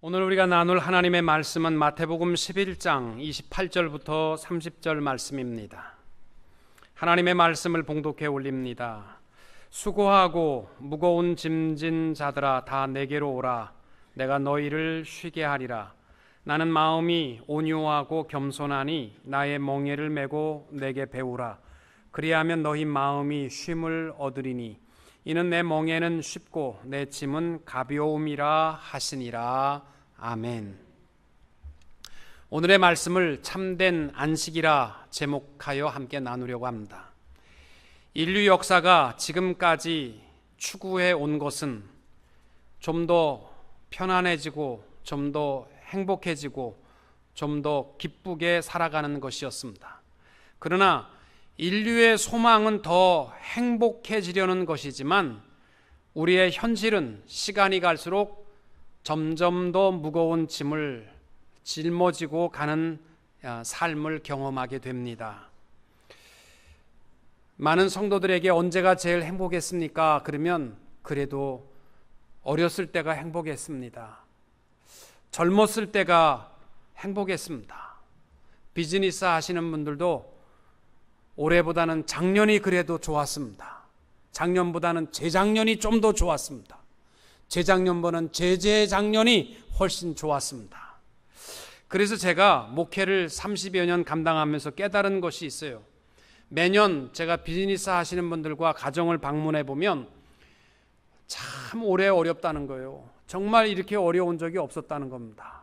오늘 우리가 나눌 하나님의 말씀은 마태복음 11장 28절부터 30절 말씀입니다. 하나님의 말씀을 봉독해 올립니다. 수고하고 무거운 짐진 자들아 다 내게로 오라. 내가 너희를 쉬게 하리라. 나는 마음이 온유하고 겸손하니 나의 멍에를 메고 내게 배우라. 그리하면 너희 마음이 쉼을 얻으리니 이는 내 멍에는 쉽고 내 짐은 가벼움이라 하시니라. 아멘. 오늘의 말씀을 참된 안식이라 제목하여 함께 나누려고 합니다. 인류 역사가 지금까지 추구해 온 것은 좀 더 편안해지고 좀 더 행복해지고 좀 더 기쁘게 살아가는 것이었습니다. 그러나 인류의 소망은 더 행복해지려는 것이지만 우리의 현실은 시간이 갈수록 점점 더 무거운 짐을 짊어지고 가는 삶을 경험하게 됩니다. 많은 성도들에게 언제가 제일 행복했습니까? 그러면 그래도 어렸을 때가 행복했습니다. 젊었을 때가 행복했습니다. 비즈니스 하시는 분들도 올해보다는 작년이 그래도 좋았습니다. 작년보다는 재작년이 좀 더 좋았습니다. 재작년보다는 재재작년이 훨씬 좋았습니다. 그래서 제가 목회를 30여 년 감당하면서 깨달은 것이 있어요. 매년 제가 비즈니스 하시는 분들과 가정을 방문해 보면 참 오래 어렵다는 거예요. 정말 이렇게 어려운 적이 없었다는 겁니다.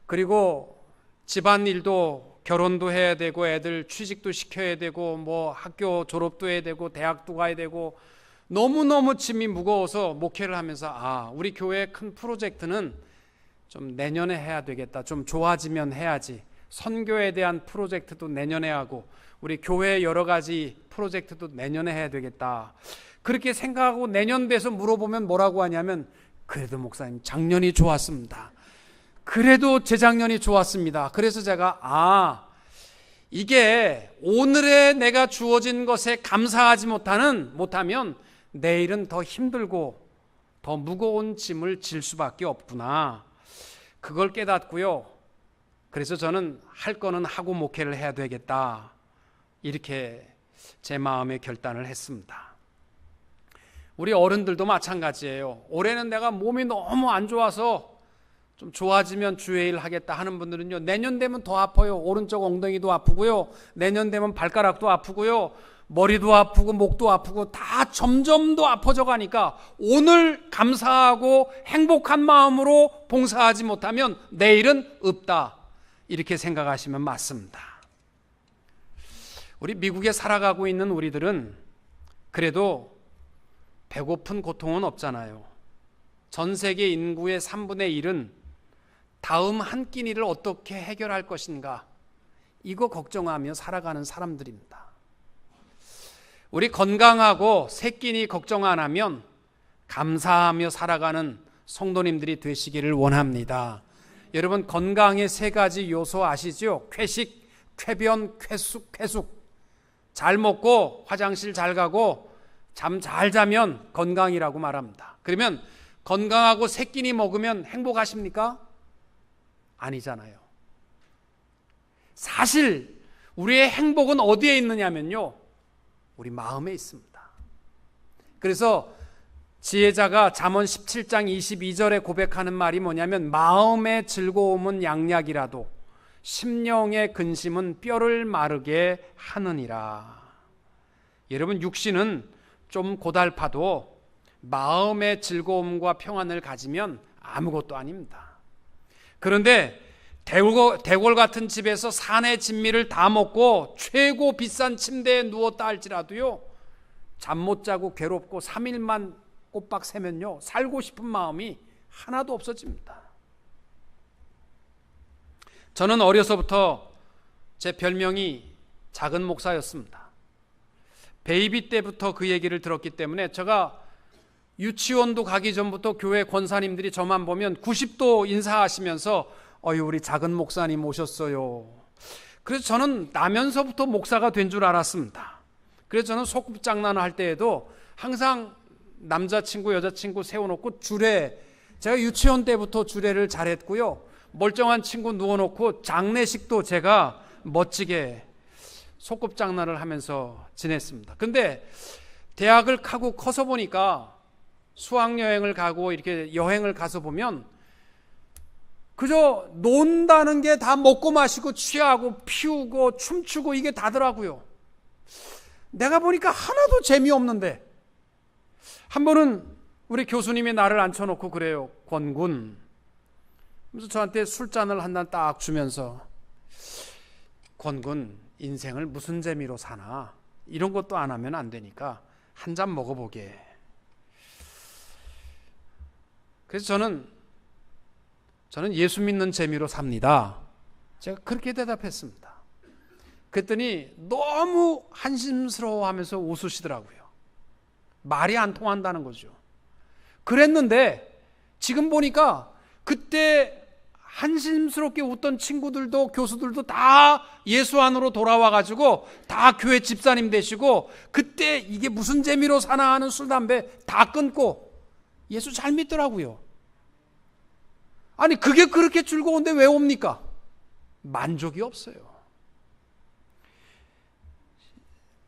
그리고 집안일도 결혼도 해야 되고 애들 취직도 시켜야 되고 뭐 학교 졸업도 해야 되고 대학도 가야 되고 너무너무 짐이 무거워서 목회를 하면서 우리 교회 큰 프로젝트는 좀 내년에 해야 되겠다. 좀 좋아지면 해야지. 선교에 대한 프로젝트도 내년에 하고 우리 교회 여러 가지 프로젝트도 내년에 해야 되겠다. 그렇게 생각하고 내년 돼서 물어보면 뭐라고 하냐면 그래도 목사님 작년이 좋았습니다. 그래도 재작년이 좋았습니다. 그래서 제가 이게 오늘의 내가 주어진 것에 감사하지 못하면 내일은 더 힘들고 더 무거운 짐을 질 수밖에 없구나. 그걸 깨닫고요. 그래서 저는 할 거는 하고 목회를 해야 되겠다. 이렇게 제 마음에 결단을 했습니다. 우리 어른들도 마찬가지예요. 올해는 내가 몸이 너무 안 좋아서 좀 좋아지면 주일을 하겠다 하는 분들은요, 내년 되면 더 아파요. 오른쪽 엉덩이도 아프고요, 내년 되면 발가락도 아프고요, 머리도 아프고 목도 아프고 다 점점 더 아파져 가니까 오늘 감사하고 행복한 마음으로 봉사하지 못하면 내일은 없다. 이렇게 생각하시면 맞습니다. 우리 미국에 살아가고 있는 우리들은 그래도 배고픈 고통은 없잖아요. 전 세계 인구의 3분의 1은 다음 한 끼니를 어떻게 해결할 것인가, 이거 걱정하며 살아가는 사람들입니다. 우리 건강하고 세 끼니 걱정 안 하면 감사하며 살아가는 성도님들이 되시기를 원합니다. 여러분, 건강의 세 가지 요소 아시죠? 쾌식, 쾌변, 쾌숙. 잘 먹고 화장실 잘 가고 잠 잘 자면 건강이라고 말합니다. 그러면 건강하고 세 끼니 먹으면 행복하십니까? 아니잖아요. 사실 우리의 행복은 어디에 있느냐면요, 우리 마음에 있습니다. 그래서 지혜자가 잠언 17장 22절에 고백하는 말이 뭐냐면 마음의 즐거움은 양약이라도 심령의 근심은 뼈를 마르게 하느니라. 여러분, 육신은 좀 고달파도 마음의 즐거움과 평안을 가지면 아무것도 아닙니다. 그런데 대궐 같은 집에서 산의 진미를 다 먹고 최고 비싼 침대에 누웠다 할지라도요, 잠 못 자고 괴롭고 3일만 꼬박 새면요, 살고 싶은 마음이 하나도 없어집니다. 저는 어려서부터 제 별명이 작은 목사였습니다. 베이비 때부터 그 얘기를 들었기 때문에 제가 유치원도 가기 전부터 교회 권사님들이 저만 보면 90도 인사하시면서 우리 작은 목사님 오셨어요. 그래서 저는 나면서부터 목사가 된 줄 알았습니다. 그래서 저는 소꿉장난을 할 때에도 항상 남자친구 여자친구 세워놓고 줄에 제가 유치원 때부터 주례를 잘했고요. 멀쩡한 친구 누워놓고 장례식도 제가 멋지게 소꿉장난을 하면서 지냈습니다. 근데 대학을 가고 커서 보니까 수학여행을 가고 이렇게 여행을 가서 보면 그저 논다는 게 다 먹고 마시고 취하고 피우고 춤추고 이게 다더라고요. 내가 보니까 하나도 재미없는데, 한 번은 우리 교수님이 나를 앉혀놓고 그래요. 권군. 그래서 저한테 술잔을 한 잔 딱 주면서, 권군, 인생을 무슨 재미로 사나? 이런 것도 안 하면 안 되니까 한 잔 먹어보게. 그래서 저는 예수 믿는 재미로 삽니다. 제가 그렇게 대답했습니다. 그랬더니 너무 한심스러워하면서 웃으시더라고요. 말이 안 통한다는 거죠. 그랬는데 지금 보니까 그때 한심스럽게 웃던 친구들도 교수들도 다 예수 안으로 돌아와가지고 다 교회 집사님 되시고, 그때 이게 무슨 재미로 사나 하는 술 담배 다 끊고 예수 잘 믿더라고요. 아니 그게 그렇게 즐거운데 왜 옵니까? 만족이 없어요.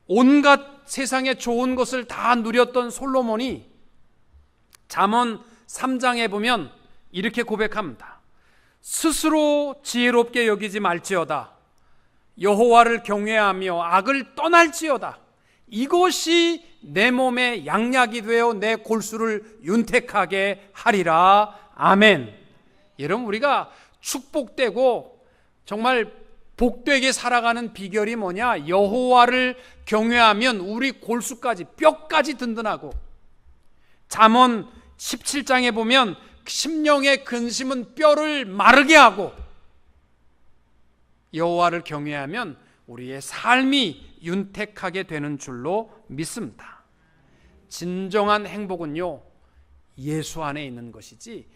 온갖 세상의 좋은 것을 다 누렸던 솔로몬이 잠언 3장에 보면 이렇게 고백합니다. 스스로 지혜롭게 여기지 말지어다. 여호와를 경외하며 악을 떠날지어다. 이것이 내 몸에 양약이 되어 내 골수를 윤택하게 하리라. 아멘. 여러분, 우리가 축복되고 정말 복되게 살아가는 비결이 뭐냐? 여호와를 경외하면 우리 골수까지, 뼈까지 든든하고, 잠언 17장에 보면 심령의 근심은 뼈를 마르게 하고, 여호와를 경외하면 우리의 삶이 윤택하게 되는 줄로 믿습니다. 진정한 행복은요, 예수 안에 있는 것이지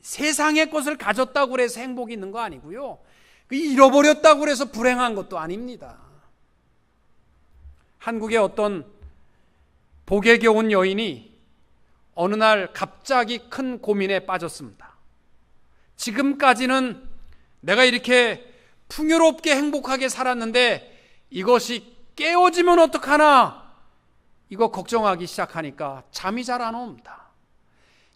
세상의 것을 가졌다고 해서 행복이 있는 거 아니고요, 잃어버렸다고 해서 불행한 것도 아닙니다. 한국의 어떤 복에 겨운 여인이 어느 날 갑자기 큰 고민에 빠졌습니다. 지금까지는 내가 이렇게 풍요롭게 행복하게 살았는데 이것이 깨어지면 어떡하나, 이거 걱정하기 시작하니까 잠이 잘 안 옵니다.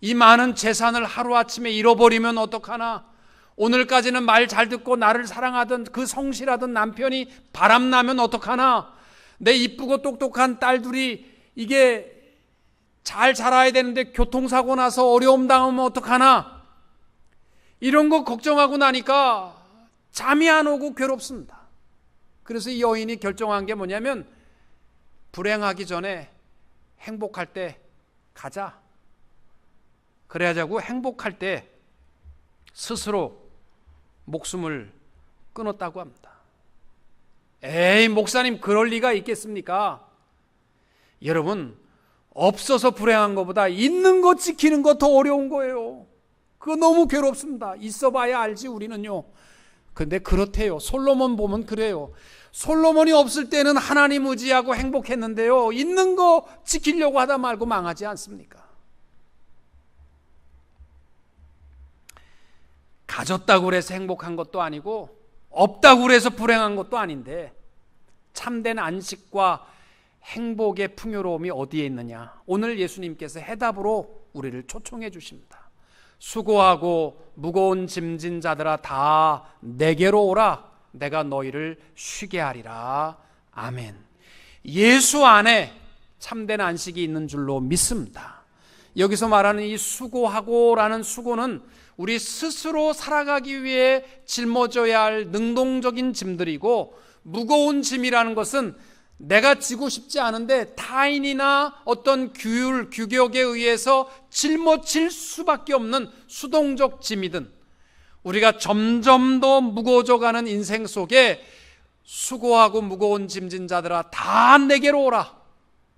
이 많은 재산을 하루아침에 잃어버리면 어떡하나, 오늘까지는 말 잘 듣고 나를 사랑하던 그 성실하던 남편이 바람나면 어떡하나, 내 이쁘고 똑똑한 딸들이 이게 잘 자라야 되는데 교통사고 나서 어려움 당하면 어떡하나, 이런 거 걱정하고 나니까 잠이 안 오고 괴롭습니다. 그래서 이 여인이 결정한 게 뭐냐면, 불행하기 전에 행복할 때 가자. 그래야자고 행복할 때 스스로 목숨을 끊었다고 합니다. 에이, 목사님 그럴 리가 있겠습니까? 여러분, 없어서 불행한 것보다 있는 것 지키는 거 더 어려운 거예요. 그거 너무 괴롭습니다. 있어봐야 알지 우리는요. 근데 그렇대요. 솔로몬 보면 그래요. 솔로몬이 없을 때는 하나님 의지하고 행복했는데요, 있는 거 지키려고 하다 말고 망하지 않습니까? 가졌다고 해서 행복한 것도 아니고 없다고 해서 불행한 것도 아닌데, 참된 안식과 행복의 풍요로움이 어디에 있느냐? 오늘 예수님께서 해답으로 우리를 초청해 주십니다. 수고하고 무거운 짐진 자들아 다 내게로 오라. 내가 너희를 쉬게 하리라. 아멘. 예수 안에 참된 안식이 있는 줄로 믿습니다. 여기서 말하는 이 수고하고라는 수고는 우리 스스로 살아가기 위해 짊어져야 할 능동적인 짐들이고, 무거운 짐이라는 것은 내가 지고 싶지 않은데 타인이나 어떤 규율, 규격에 의해서 짊어질 수밖에 없는 수동적 짐이든, 우리가 점점 더 무거워져가는 인생 속에 수고하고 무거운 짐진 자들아 다 내게로 오라.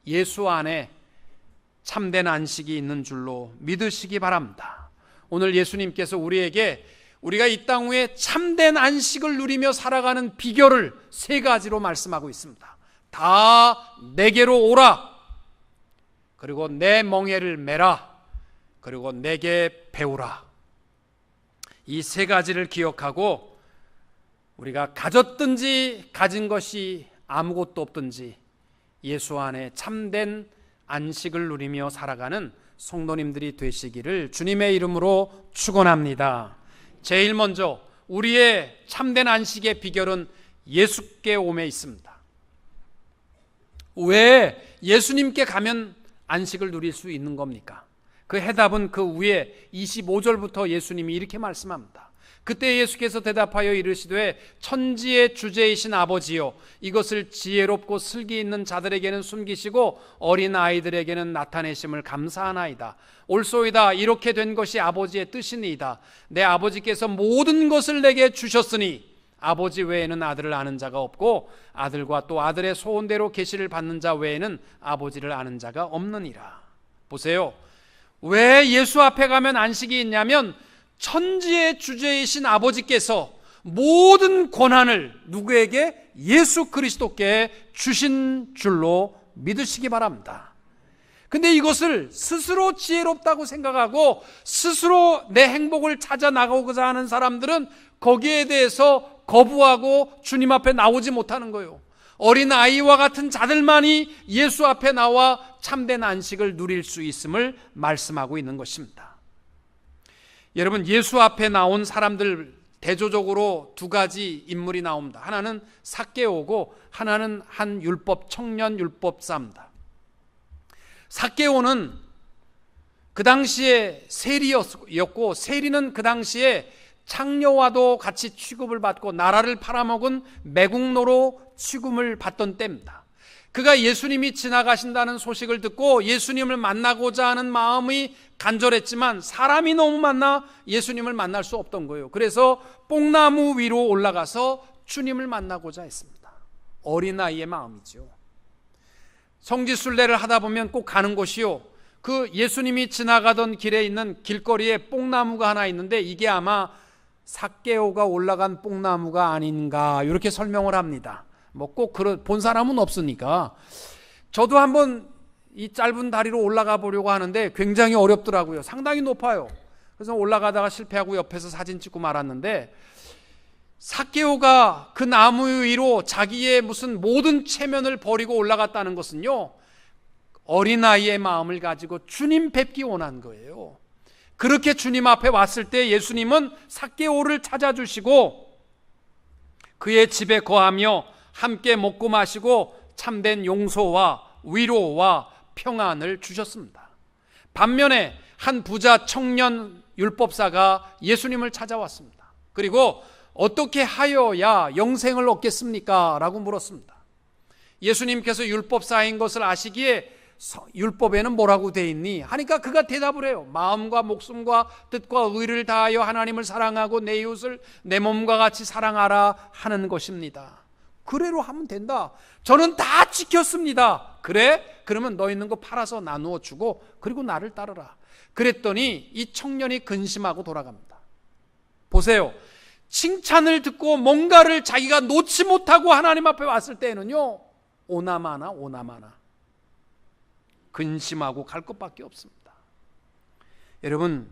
예수 안에 참된 안식이 있는 줄로 믿으시기 바랍니다. 오늘 예수님께서 우리에게 우리가 이 땅 위에 참된 안식을 누리며 살아가는 비결을 3가지로 말씀하고 있습니다. 다 내게로 오라. 그리고 내 멍에를 메라. 그리고 내게 배우라. 이 세 가지를 기억하고 우리가 가졌든지 가진 것이 아무것도 없든지 예수 안에 참된 안식을 누리며 살아가는 성도님들이 되시기를 주님의 이름으로 축원합니다. 제일 먼저 우리의 참된 안식의 비결은 예수께 오매 있습니다. 왜 예수님께 가면 안식을 누릴 수 있는 겁니까? 그 해답은 그 위에 25절부터 예수님이 이렇게 말씀합니다. 그때 예수께서 대답하여 이르시되 천지의 주제이신 아버지여, 이것을 지혜롭고 슬기 있는 자들에게는 숨기시고 어린 아이들에게는 나타내심을 감사하나이다. 옳소이다. 이렇게 된 것이 아버지의 뜻이니이다. 내 아버지께서 모든 것을 내게 주셨으니 아버지 외에는 아들을 아는 자가 없고 아들과 또 아들의 소원대로 계시를 받는 자 외에는 아버지를 아는 자가 없느니라. 보세요. 왜 예수 앞에 가면 안식이 있냐면 천지의 주제이신 아버지께서 모든 권한을 누구에게? 예수 그리스도께 주신 줄로 믿으시기 바랍니다. 근데 이것을 스스로 지혜롭다고 생각하고 스스로 내 행복을 찾아 나가고자 하는 사람들은 거기에 대해서 거부하고 주님 앞에 나오지 못하는 거예요. 어린 아이와 같은 자들만이 예수 앞에 나와 참된 안식을 누릴 수 있음을 말씀하고 있는 것입니다. 여러분, 예수 앞에 나온 사람들 대조적으로 두 가지 인물이 나옵니다. 하나는 삭개오고 하나는 한 율법 청년 율법사입니다. 삭개오는 그 당시에 세리였고, 세리는 그 당시에 창녀와도 같이 취급을 받고 나라를 팔아먹은 매국노로 취급을 받던 때입니다. 그가 예수님이 지나가신다는 소식을 듣고 예수님을 만나고자 하는 마음이 간절했지만 사람이 너무 많아 예수님을 만날 수 없던 거예요. 그래서 뽕나무 위로 올라가서 주님을 만나고자 했습니다. 어린아이의 마음이죠. 성지순례를 하다 보면 꼭 가는 곳이요, 그 예수님이 지나가던 길에 있는 길거리에 뽕나무가 하나 있는데 이게 아마 삭개오가 올라간 뽕나무가 아닌가 이렇게 설명을 합니다. 뭐 꼭 본 사람은 없으니까. 저도 한번 이 짧은 다리로 올라가 보려고 하는데 굉장히 어렵더라고요. 상당히 높아요. 그래서 올라가다가 실패하고 옆에서 사진 찍고 말았는데, 삭개오가 그 나무 위로 자기의 무슨 모든 체면을 버리고 올라갔다는 것은요, 어린아이의 마음을 가지고 주님 뵙기 원한 거예요. 그렇게 주님 앞에 왔을 때 예수님은 삭개오를 찾아주시고 그의 집에 거하며 함께 먹고 마시고 참된 용서와 위로와 평안을 주셨습니다. 반면에 한 부자 청년 율법사가 예수님을 찾아왔습니다. 그리고 어떻게 하여야 영생을 얻겠습니까? 라고 물었습니다. 예수님께서 율법사인 것을 아시기에 율법에는 뭐라고 돼 있니? 하니까 그가 대답을 해요. 마음과 목숨과 뜻과 의를 다하여 하나님을 사랑하고 내 이웃을 내 몸과 같이 사랑하라 하는 것입니다. 그래로 하면 된다. 저는 다 지켰습니다. 그래? 그러면 너 있는 거 팔아서 나누어 주고 그리고 나를 따르라. 그랬더니 이 청년이 근심하고 돌아갑니다. 보세요. 칭찬을 듣고 뭔가를 자기가 놓지 못하고 하나님 앞에 왔을 때에는요, 오나마나 근심하고 갈 것밖에 없습니다. 여러분,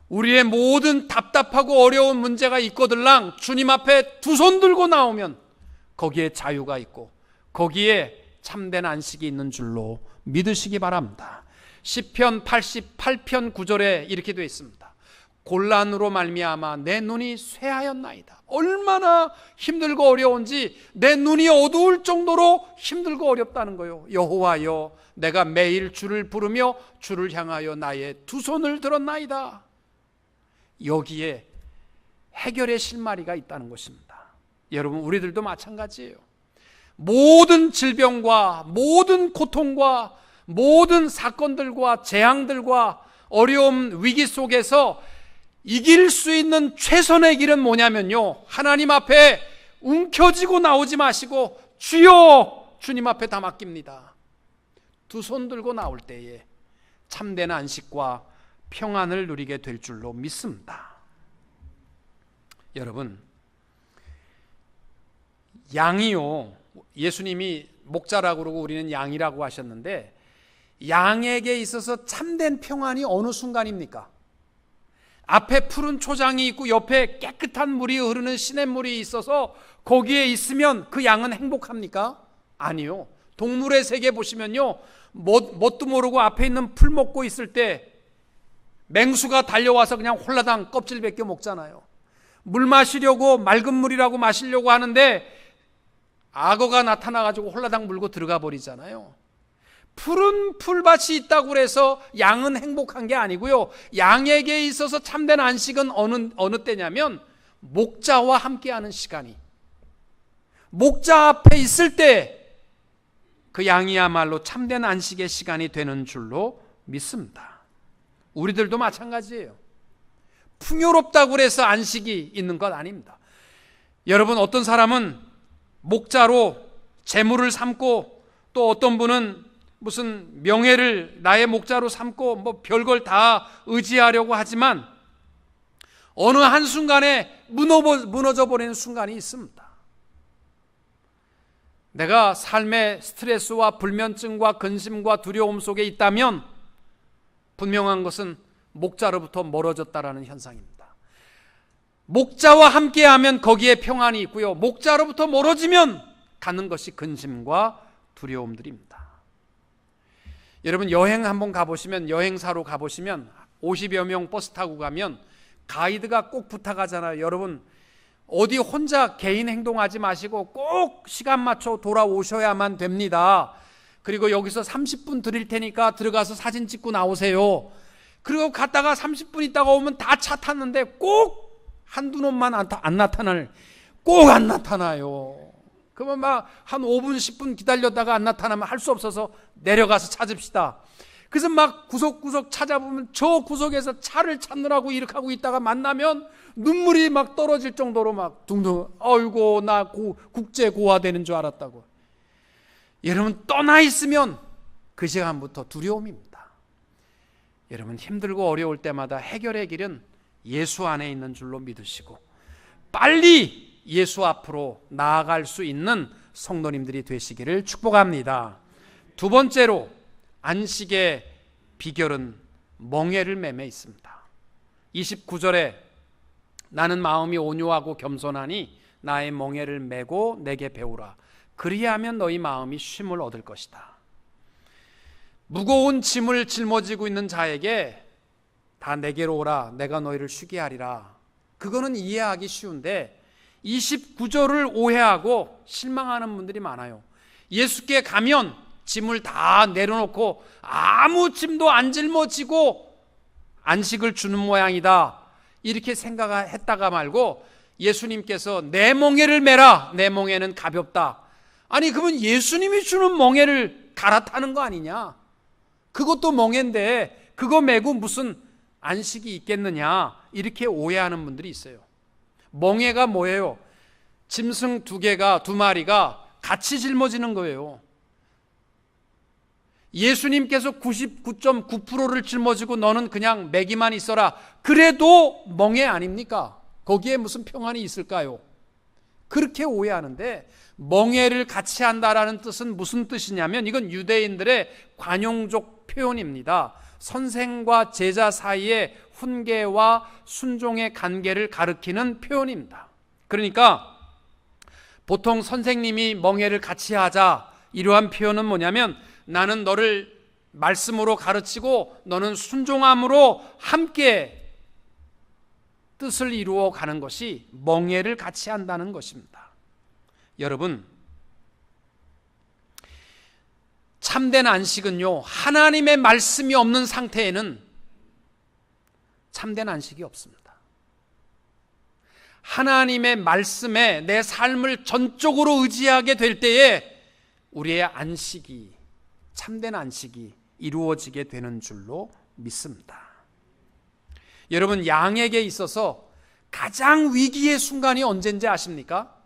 우리의 모든 답답하고 어려운 문제가 있거들랑 주님 앞에 두 손 들고 나오면 거기에 자유가 있고 거기에 참된 안식이 있는 줄로 믿으시기 바랍니다. 시편 88편 9절에 이렇게 되어 있습니다. 곤란으로 말미암아 내 눈이 쇠하였나이다. 얼마나 힘들고 어려운지 내 눈이 어두울 정도로 힘들고 어렵다는 거예요. 여호와여, 내가 매일 주를 부르며 주를 향하여 나의 두 손을 들었나이다. 여기에 해결의 실마리가 있다는 것입니다. 여러분, 우리들도 마찬가지예요. 모든 질병과 모든 고통과 모든 사건들과 재앙들과 어려움, 위기 속에서 이길 수 있는 최선의 길은 뭐냐면요, 하나님 앞에 움켜쥐고 나오지 마시고 주여, 주님 앞에 다 맡깁니다. 두 손 들고 나올 때에 참된 안식과 평안을 누리게 될 줄로 믿습니다. 여러분, 양이요, 예수님이 목자라고 그러고 우리는 양이라고 하셨는데, 양에게 있어서 참된 평안이 어느 순간입니까? 앞에 푸른 초장이 있고 옆에 깨끗한 물이 흐르는 시냇물이 있어서 거기에 있으면 그 양은 행복합니까? 아니요. 동물의 세계 보시면요, 뭣도 모르고 앞에 있는 풀 먹고 있을 때 맹수가 달려와서 그냥 홀라당 껍질 벗겨 먹잖아요. 물 마시려고 맑은 물이라고 마시려고 하는데 악어가 나타나가지고 홀라당 물고 들어가 버리잖아요. 푸른 풀밭이 있다고 그래서 양은 행복한 게 아니고요, 양에게 있어서 참된 안식은 어느 때냐면 목자와 함께하는 시간이, 목자 앞에 있을 때 그 양이야말로 참된 안식의 시간이 되는 줄로 믿습니다. 우리들도 마찬가지예요. 풍요롭다고 해서 안식이 있는 것 아닙니다. 여러분, 어떤 사람은 목자로 재물을 삼고, 또 어떤 분은 무슨 명예를 나의 목자로 삼고 뭐 별걸 다 의지하려고 하지만 어느 한순간에 무너져 버리는 순간이 있습니다. 내가 삶의 스트레스와 불면증과 근심과 두려움 속에 있다면 분명한 것은 목자로부터 멀어졌다라는 현상입니다. 목자와 함께하면 거기에 평안이 있고요, 목자로부터 멀어지면 가는 것이 근심과 두려움들입니다. 여러분, 여행 한번 가보시면, 여행사로 가보시면 50여 명 버스 타고 가면 가이드가 꼭 부탁하잖아요. 여러분, 어디 혼자 개인 행동하지 마시고 꼭 시간 맞춰 돌아오셔야만 됩니다. 그리고 여기서 30분 드릴 테니까 들어가서 사진 찍고 나오세요. 그리고 갔다가 30분 있다가 오면 다 차 탔는데 꼭 한두 놈만 안 나타나요. 꼭 안 나타나요. 그러면 막 한 5분 10분 기다렸다가 안 나타나면 할 수 없어서 내려가서 찾읍시다. 그래서 막 구석구석 찾아보면 저 구석에서 차를 찾느라고 이렇게 하고 있다가 만나면 눈물이 막 떨어질 정도로 막 둥둥, 어이고 나 국제 고화되는 줄 알았다고. 여러분, 떠나 있으면 그 시간부터 두려움입니다. 여러분, 힘들고 어려울 때마다 해결의 길은 예수 안에 있는 줄로 믿으시고 빨리 예수 앞으로 나아갈 수 있는 성도님들이 되시기를 축복합니다. 두 번째로, 안식의 비결은 멍에를 매매 있습니다. 29절에 나는 마음이 온유하고 겸손하니 나의 멍에를 메고 내게 배우라. 그리하면 너희 마음이 쉼을 얻을 것이다. 무거운 짐을 짊어지고 있는 자에게 다 내게로 오라, 내가 너희를 쉬게 하리라. 그거는 이해하기 쉬운데 29절을 오해하고 실망하는 분들이 많아요. 예수께 가면 짐을 다 내려놓고 아무 짐도 안 짊어지고 안식을 주는 모양이다, 이렇게 생각했다가 말고 예수님께서 내 멍에를 메라, 내 멍에는 가볍다. 아니, 그러면 예수님이 주는 멍에를 갈아타는 거 아니냐? 그것도 멍에인데 그거 메고 무슨 안식이 있겠느냐, 이렇게 오해하는 분들이 있어요. 멍에가 뭐예요? 짐승 두 마리가 같이 짊어지는 거예요. 예수님께서 99.9%를 짊어지고 너는 그냥 매기만 있어라, 그래도 멍에 아닙니까? 거기에 무슨 평안이 있을까요? 그렇게 오해하는데, 멍에를 같이 한다라는 뜻은 무슨 뜻이냐면 이건 유대인들의 관용적 표현입니다. 선생과 제자 사이의 훈계와 순종의 관계를 가리키는 표현입니다. 그러니까 보통 선생님이 멍에를 같이 하자, 이러한 표현은 뭐냐면 나는 너를 말씀으로 가르치고 너는 순종함으로 함께 뜻을 이루어 가는 것이 멍에를 같이 한다는 것입니다. 여러분, 참된 안식은요, 하나님의 말씀이 없는 상태에는 참된 안식이 없습니다. 하나님의 말씀에 내 삶을 전적으로 의지하게 될 때에 우리의 안식이, 참된 안식이 이루어지게 되는 줄로 믿습니다. 여러분, 양에게 있어서 가장 위기의 순간이 언제인지 아십니까?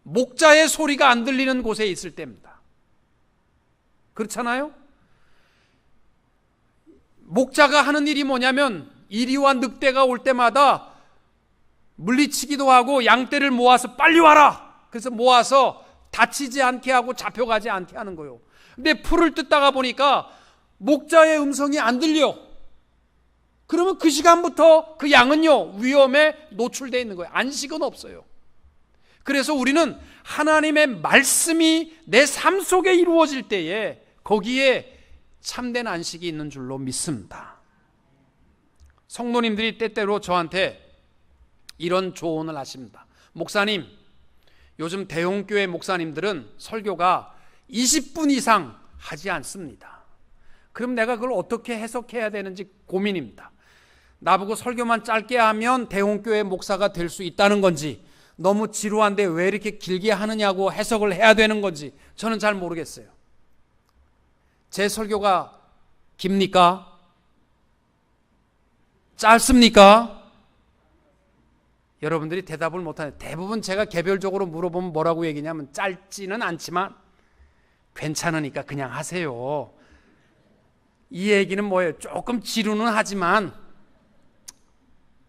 목자의 소리가 안 들리는 곳에 있을 때입니다. 그렇잖아요? 목자가 하는 일이 뭐냐면 이리와 늑대가 올 때마다 물리치기도 하고 양떼를 모아서 빨리 와라! 그래서 모아서 다치지 않게 하고 잡혀가지 않게 하는 거예요. 근데 풀을 뜯다가 보니까 목자의 음성이 안 들려. 그러면 그 시간부터 그 양은요, 위험에 노출되어 있는 거예요. 안식은 없어요. 그래서 우리는 하나님의 말씀이 내 삶 속에 이루어질 때에 거기에 참된 안식이 있는 줄로 믿습니다. 성도님들이 때때로 저한테 이런 조언을 하십니다. 목사님, 요즘 대형교회 목사님들은 설교가 20분 이상 하지 않습니다. 그럼 내가 그걸 어떻게 해석해야 되는지 고민입니다. 나보고 설교만 짧게 하면 대형교회 목사가 될 수 있다는 건지, 너무 지루한데 왜 이렇게 길게 하느냐고 해석을 해야 되는 건지 저는 잘 모르겠어요. 제 설교가 깁니까? 짧습니까? 여러분들이 대답을 못하는, 대부분 제가 개별적으로 물어보면 뭐라고 얘기냐면 짧지는 않지만 괜찮으니까 그냥 하세요. 이 얘기는 뭐예요? 조금 지루는 하지만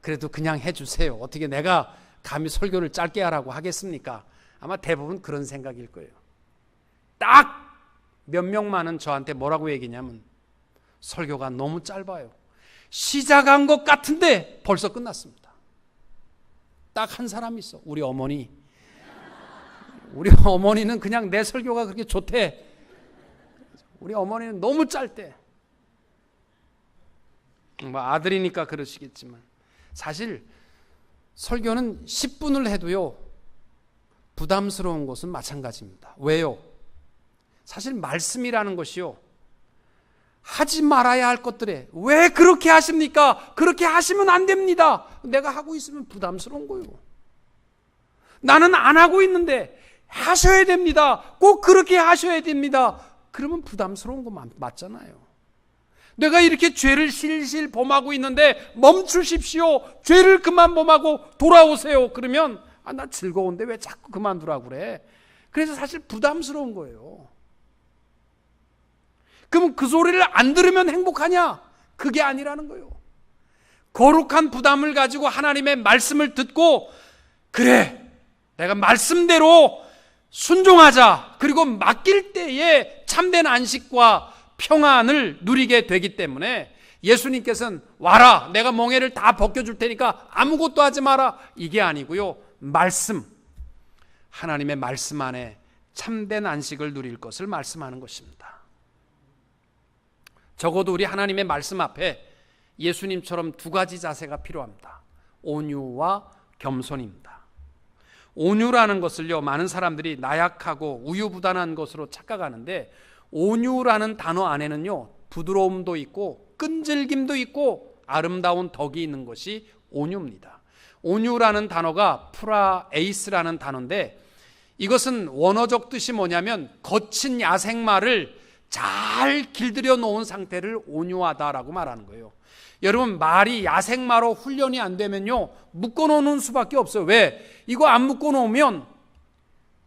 그래도 그냥 해주세요. 어떻게 내가 감히 설교를 짧게 하라고 하겠습니까? 아마 대부분 그런 생각일 거예요. 딱 몇 명만은 저한테 뭐라고 얘기냐면 설교가 너무 짧아요. 시작한 것 같은데 벌써 끝났습니다. 딱 한 사람 있어. 우리 어머니. 우리 어머니는 그냥 내 설교가 그렇게 좋대. 우리 어머니는 너무 짧대. 뭐 아들이니까 그러시겠지만 사실 설교는 10분을 해도요 부담스러운 것은 마찬가지입니다. 왜요? 사실 말씀이라는 것이요, 하지 말아야 할 것들에 왜 그렇게 하십니까? 그렇게 하시면 안 됩니다. 내가 하고 있으면 부담스러운 거예요. 나는 안 하고 있는데 하셔야 됩니다. 꼭 그렇게 하셔야 됩니다. 그러면 부담스러운 거 맞잖아요. 내가 이렇게 죄를 실실 범하고 있는데 멈추십시오. 죄를 그만 범하고 돌아오세요. 그러면 나 즐거운데 왜 자꾸 그만두라고 그래? 그래서 사실 부담스러운 거예요. 그럼 그 소리를 안 들으면 행복하냐? 그게 아니라는 거예요. 거룩한 부담을 가지고 하나님의 말씀을 듣고, 그래, 내가 말씀대로 순종하자. 그리고 맡길 때에 참된 안식과 평안을 누리게 되기 때문에 예수님께서는 와라, 내가 멍에를 다 벗겨줄 테니까 아무것도 하지 마라, 이게 아니고요, 말씀, 하나님의 말씀 안에 참된 안식을 누릴 것을 말씀하는 것입니다. 적어도 우리 하나님의 말씀 앞에 예수님처럼 두 가지 자세가 필요합니다. 온유와 겸손입니다. 온유라는 것을요, 많은 사람들이 나약하고 우유부단한 것으로 착각하는데, 온유라는 단어 안에는요 부드러움도 있고 끈질김도 있고 아름다운 덕이 있는 것이 온유입니다. 온유라는 단어가 프라에이스라는 단어인데, 이것은 원어적 뜻이 뭐냐면 거친 야생마를 잘 길들여 놓은 상태를 온유하다라고 말하는 거예요. 여러분, 말이 야생마로 훈련이 안 되면요 묶어 놓는 수밖에 없어요. 왜? 이거 안 묶어 놓으면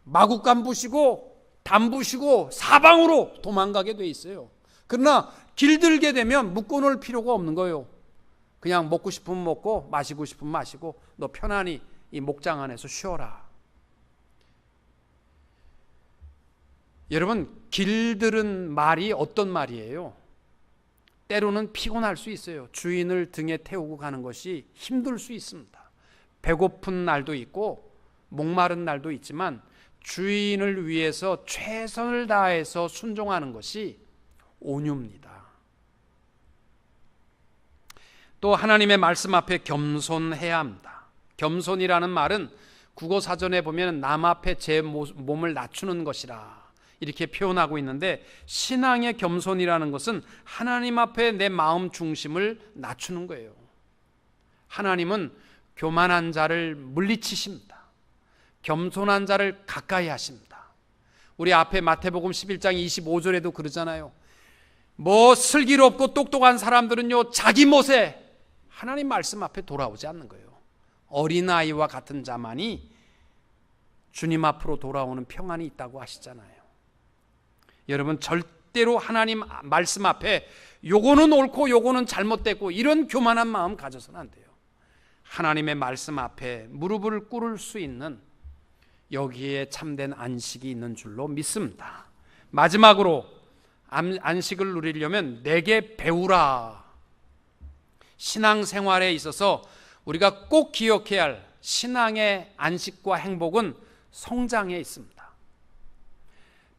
마구간 부시고 담 부시고 사방으로 도망가게 돼 있어요. 그러나 길들게 되면 묶어 놓을 필요가 없는 거예요. 그냥 먹고 싶으면 먹고 마시고 싶으면 마시고 너 편안히 이 목장 안에서 쉬어라. 여러분, 길들은 말이 어떤 말이에요? 때로는 피곤할 수 있어요. 주인을 등에 태우고 가는 것이 힘들 수 있습니다. 배고픈 날도 있고 목마른 날도 있지만 주인을 위해서 최선을 다해서 순종하는 것이 온유입니다. 또 하나님의 말씀 앞에 겸손해야 합니다. 겸손이라는 말은 국어 사전에 보면 남 앞에 제 몸을 낮추는 것이라 이렇게 표현하고 있는데, 신앙의 겸손이라는 것은 하나님 앞에 내 마음 중심을 낮추는 거예요. 하나님은 교만한 자를 물리치십니다. 겸손한 자를 가까이 하십니다. 우리 앞에 마태복음 11장 25절에도 그러잖아요. 뭐 슬기롭고 똑똑한 사람들은요 자기 못에 하나님 말씀 앞에 돌아오지 않는 거예요. 어린아이와 같은 자만이 주님 앞으로 돌아오는 평안이 있다고 하시잖아요. 여러분, 절대로 하나님 말씀 앞에 요거는 옳고 요거는 잘못됐고 이런 교만한 마음 가져서는 안 돼요. 하나님의 말씀 앞에 무릎을 꿇을 수 있는, 여기에 참된 안식이 있는 줄로 믿습니다. 마지막으로 안식을 누리려면 내게 배우라. 신앙생활에 있어서 우리가 꼭 기억해야 할 신앙의 안식과 행복은 성장에 있습니다.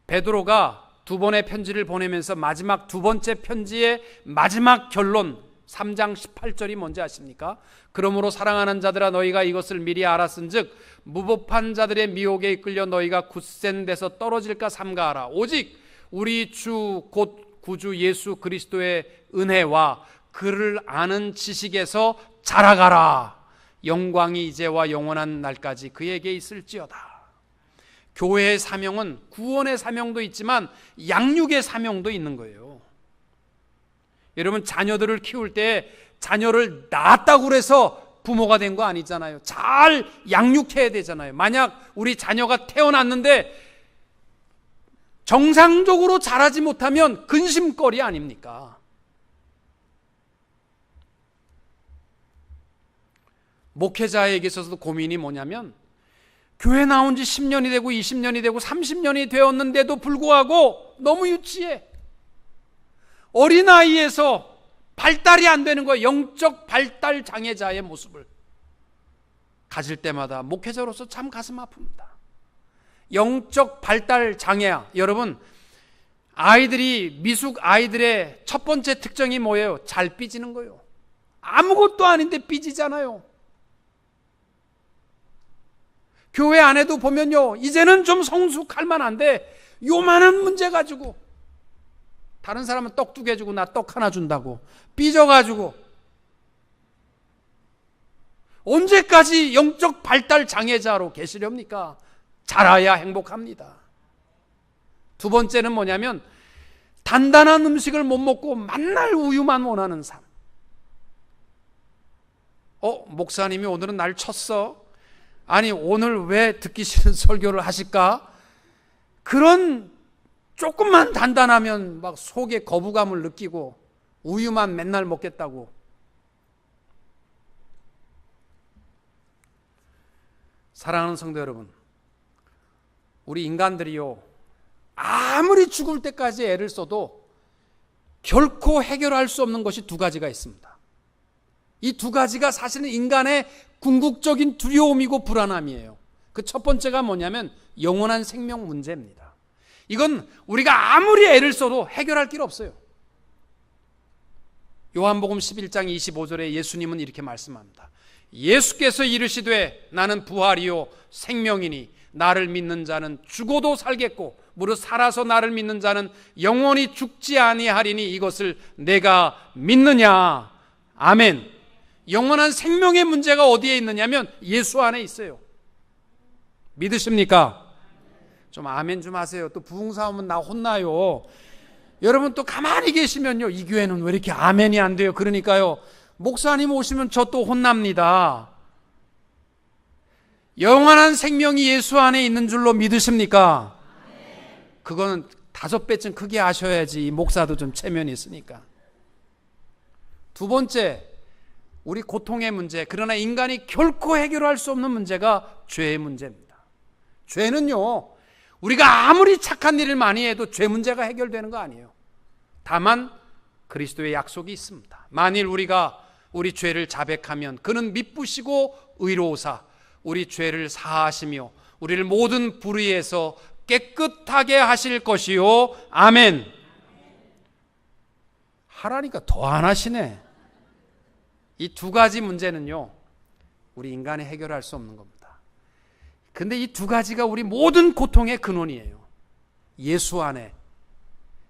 베드로가 두 번의 편지를 보내면서 마지막 두 번째 편지의 마지막 결론 3장 18절이 뭔지 아십니까? 그러므로 사랑하는 자들아 너희가 이것을 미리 알았은즉 무법한 자들의 미혹에 이끌려 너희가 굳센 데서 떨어질까 삼가하라. 오직 우리 주 곧 구주 예수 그리스도의 은혜와 그를 아는 지식에서 자라가라. 영광이 이제와 영원한 날까지 그에게 있을지어다. 교회의 사명은 구원의 사명도 있지만 양육의 사명도 있는 거예요. 여러분, 자녀들을 키울 때 자녀를 낳았다고 해서 부모가 된 거 아니잖아요. 잘 양육해야 되잖아요. 만약 우리 자녀가 태어났는데 정상적으로 자라지 못하면 근심거리 아닙니까? 목회자에게 있어서도 고민이 뭐냐면 교회 나온 지 10년이 되고 20년이 되고 30년이 되었는데도 불구하고 너무 유치해. 어린아이에서 발달이 안 되는 거예요. 영적 발달 장애자의 모습을 가질 때마다 목회자로서 참 가슴 아픕니다. 영적 발달 장애야. 여러분, 아이들이 미숙 아이들의 첫 번째 특징이 뭐예요? 잘 삐지는 거예요. 아무것도 아닌데 삐지잖아요. 교회 안에도 보면요, 이제는 좀 성숙할 만한데 요만한 문제 가지고 다른 사람은 떡 2개 주고 나 떡 하나 준다고 삐져가지고 언제까지 영적 발달 장애자로 계시렵니까? 자라야 행복합니다. 두 번째는 뭐냐면 단단한 음식을 못 먹고 맨날 우유만 원하는 삶. 목사님이 오늘은 날 쳤어? 아니 오늘 왜 듣기 싫은 설교를 하실까? 그런 조금만 단단하면 막 속에 거부감을 느끼고 우유만 맨날 먹겠다고. 사랑하는 성도 여러분, 우리 인간들이요, 아무리 죽을 때까지 애를 써도 결코 해결할 수 없는 것이 두 가지가 있습니다. 이 두 가지가 사실은 인간의 궁극적인 두려움이고 불안함이에요. 그 첫 번째가 뭐냐면 영원한 생명 문제입니다. 이건 우리가 아무리 애를 써도 해결할 길 없어요. 요한복음 11장 25절에 예수님은 이렇게 말씀합니다. 예수께서 이르시되 나는 부활이요 생명이니 나를 믿는 자는 죽어도 살겠고 무릇 살아서 나를 믿는 자는 영원히 죽지 아니하리니 이것을 내가 믿느냐. 아멘. 영원한 생명의 문제가 어디에 있느냐면 예수 안에 있어요. 믿으십니까? 좀 아멘 좀 하세요. 또 부흥사하면 나 혼나요. 여러분 또 가만히 계시면요, 이 교회는 왜 이렇게 아멘이 안 돼요? 그러니까요, 목사님 오시면 저 또 혼납니다. 영원한 생명이 예수 안에 있는 줄로 믿으십니까? 그거는 5배쯤 크게 하셔야지 목사도 좀 체면이 있으니까. 두 번째, 우리 고통의 문제, 그러나 인간이 결코 해결할 수 없는 문제가 죄의 문제입니다. 죄는요, 우리가 아무리 착한 일을 많이 해도 죄 문제가 해결되는 거 아니에요. 다만 그리스도의 약속이 있습니다. 만일 우리가 우리 죄를 자백하면 그는 미쁘시고 의로우사 우리 죄를 사하시며 우리를 모든 불의에서 깨끗하게 하실 것이요. 아멘. 하라니까 더 안 하시네. 이 두 가지 문제는요, 우리 인간이 해결할 수 없는 겁니다. 근데 이 두 가지가 우리 모든 고통의 근원이에요. 예수 안에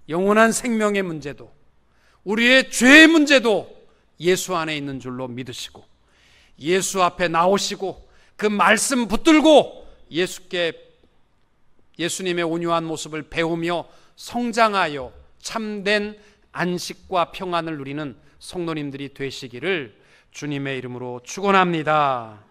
영원한 생명의 문제도 우리의 죄의 문제도 예수 안에 있는 줄로 믿으시고 예수 앞에 나오시고 그 말씀 붙들고 예수님의 온유한 모습을 배우며 성장하여 참된 안식과 평안을 누리는 성도님들이 되시기를 주님의 이름으로 축원합니다.